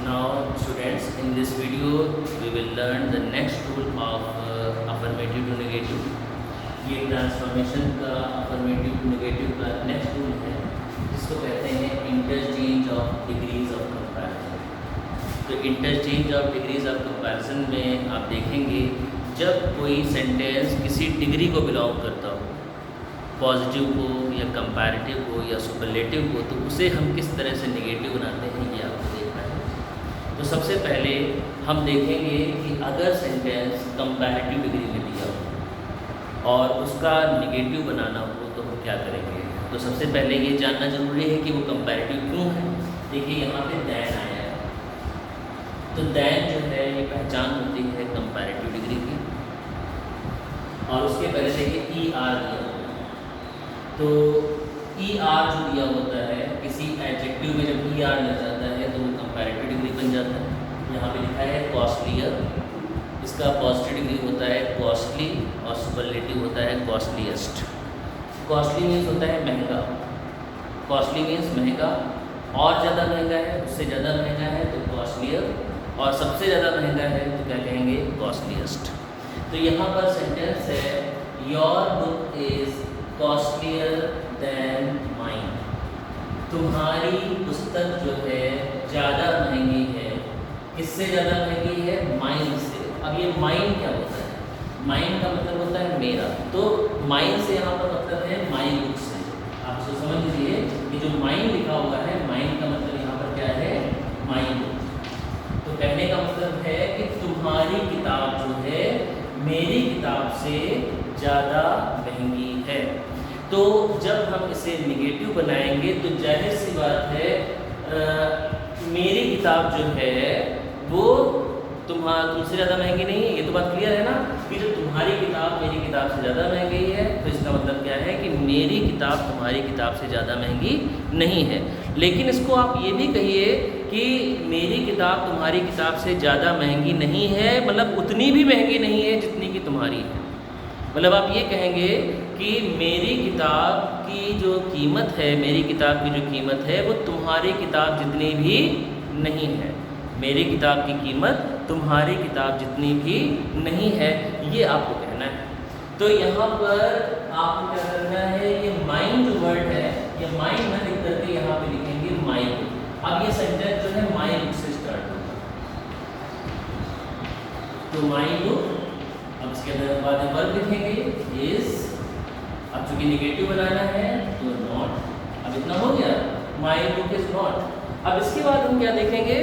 Now students, in this video we will learn the next rule of affirmative to negative. ये transformation का affirmative to negative का next rule है जिसको कहते हैं interchange of degrees of comparison. तो interchange of degrees of comparison में आप देखेंगे जब कोई सेंटेंस किसी डिग्री को बिलोंग करता हो, पॉजिटिव को या कंपैरेटिव को या सुपरलेटिव को, तो उसे हम किस तरह से नेगेटिव बनाते हैं ये आपको देखना है। तो सबसे पहले हम देखेंगे कि अगर सेंटेंस कंपैरेटिव डिग्री में दिया हो और उसका नेगेटिव बनाना हो तो हम क्या करेंगे। तो सबसे पहले ये जानना जरूरी है कि वो कंपैरेटिव क्यों है। देखिए यहाँ पे दैन आया है, तो दैन जो है ये पहचान होती है कंपैरेटिव डिग्री की। और उसके पहले देखिए ई आर दिया होता है, तो ई आर जो दिया होता है किसी एडजेक्टिव में जब ई आर लग जाता है तो वो कंपैरेटिव डिग्री बन जाता है। यहाँ पे लिखा है कॉस्टलियर, इसका पॉजिटिव डिग्री होता है कॉस्टली और सुपरलेटिव होता है कॉस्टलीएस्ट। कॉस्टली मीन्स होता है महंगा, कॉस्टली मीन्स महंगा, और ज़्यादा महंगा है, उससे ज़्यादा महंगा है तो कॉस्टलियर, और सबसे ज़्यादा महंगा है तो क्या कहेंगे कॉस्टलीएस्ट। तो यहाँ पर सेंटेंस है your book is costlier than mine. तुम्हारी पुस्तक जो है ज़्यादा महंगी है, किससे ज़्यादा महंगी है, माइन से। अब ये माइन क्या होता है, माइन का मतलब होता है मेरा, तो माइन से यहाँ पर मतलब है माई बुक से। आप इसको समझ लीजिए कि जो माइन लिखा हुआ है, माइन का मतलब यहाँ पर क्या है, माई बुक। तो कहने का मतलब है कि तुम्हारी किताब जो है मेरी किताब से ज़्यादा महंगी है। तो जब हम इसे निगेटिव बनाएंगे तो जाहिर सी बात है मेरी किताब जो है वो तुमसे ज़्यादा महंगी नहीं है। ये तो बात क्लियर है ना कि जो तुम्हारी किताब मेरी किताब से ज़्यादा महंगी है, तो इसका मतलब क्या है कि मेरी किताब तुम्हारी किताब से ज़्यादा महंगी नहीं है। लेकिन इसको आप ये भी कहिए कि मेरी किताब तुम्हारी किताब से ज़्यादा महंगी नहीं है, मतलब उतनी भी महंगी नहीं है जितनी कि तुम्हारी है। मतलब आप ये कहेंगे कि मेरी किताब की जो कीमत है, मेरी किताब की जो कीमत है वो तुम्हारी किताब जितनी भी नहीं है। मेरी किताब की कीमत तुम्हारी किताब जितनी भी नहीं है, ये आपको कहना है। तो यहाँ पर आपको क्या करना है, ये माइन जो वर्ड है, ये माइन ना लिख करके यहाँ पे लिखेंगे माई बुक। अब ये सेंटेंस जो है माई बुक से स्टार्ट होगा, तो माई बुक। अब इसके अंदर बाद में वर्ब लिखेंगे इज, अब चूंकि निगेटिव बनाना है तो नॉट। अब इतना हो गया, माई बुक इज नॉट। अब इसके बाद हम क्या देखेंगे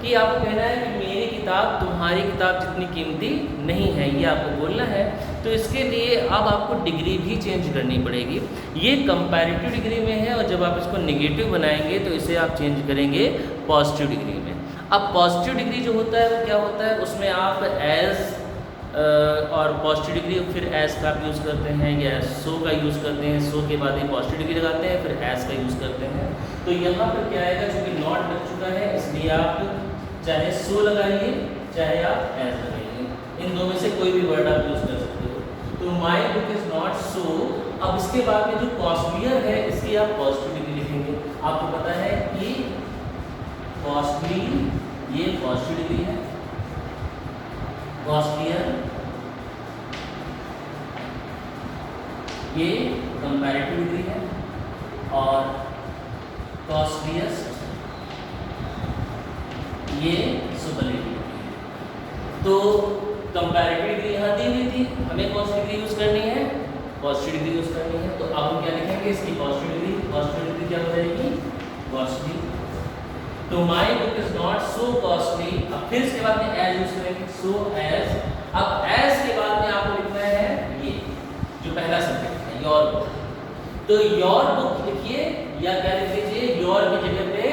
कि आपको कहना है कि मेरी किताब तुम्हारी किताब जितनी कीमती नहीं है, ये आपको बोलना है। तो इसके लिए अब आपको डिग्री भी चेंज करनी पड़ेगी। ये कंपैरेटिव डिग्री में है और जब आप इसको नेगेटिव बनाएंगे तो इसे आप चेंज करेंगे पॉजिटिव डिग्री में। अब पॉजिटिव डिग्री जो होता है वो क्या होता है, उसमें आप एज और पॉजिटिव डिग्री फिर एज का आप यूज़ करते हैं या सो का यूज़ करते हैं, सो के बाद ये पॉजिटिव डिग्री लगाते हैं, फिर एज का यूज़ करते हैं। तो यहाँ पर क्या आएगा, चूँकि नॉट लग चुका है इसलिए आप चाहे सो लगाइए चाहे आप एज लगाइए, इन दो में से कोई भी वर्ड आप यूज़ कर सकते हो। तो my book is not so. अब इसके बाद में जो कॉस्टलियर है इसकी आप पॉजिटिव डिग्री लिखेंगे। आपको पता है कि कॉस्टली ये पॉजिटिव डिग्री है, कॉस्टलियर ये कंपैरेटिव डिग्री है, और कॉस्टलीएस्ट ये सुपरलेटिव डिग्री है। तो कंपैरेटिव डिग्री यहाँ दी हुई थी, हमें कौन सी डिग्री यूज़ करनी है, पॉजिटिव डिग्री यूज़ करनी है। तो अब हम क्या लिखेंगे, इसकी पॉजिटिव डिग्री क्या हो जाएगी, कॉस्टली। तो माई book is not so costly. अब फिर इसके बाद में एज यूज करेंगे, सो एज। अब एज के बाद में आपको लिखना है ये जो पहला सब्जेक्ट है योर बुक। तो योर बुक लिखिए या क्या लिख दीजिए, योर की जगह पे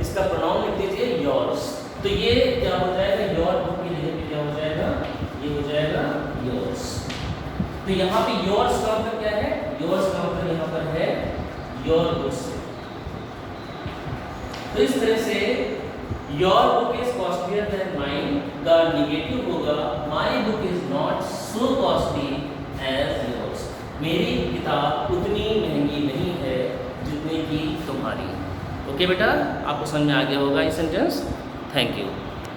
इसका प्रोनाउन लिख दीजिए योर्स। तो ये क्या हो जाएगा, योर बुक की जगह पे क्या हो जाएगा, ये हो जाएगा योर्स। तो यहाँ पे योर्स का मतलब क्या है, योर्स का मतलब यहाँ पर है योर बुक्स। तो इस तरह से your book is costlier than mine का निगेटिव होगा my book is not so costly as yours. मेरी किताब उतनी महंगी नहीं है जितनी कि तुम्हारी। ओके बेटा, आपको समझ में आ गया होगा ये सेंटेंस। Thank you.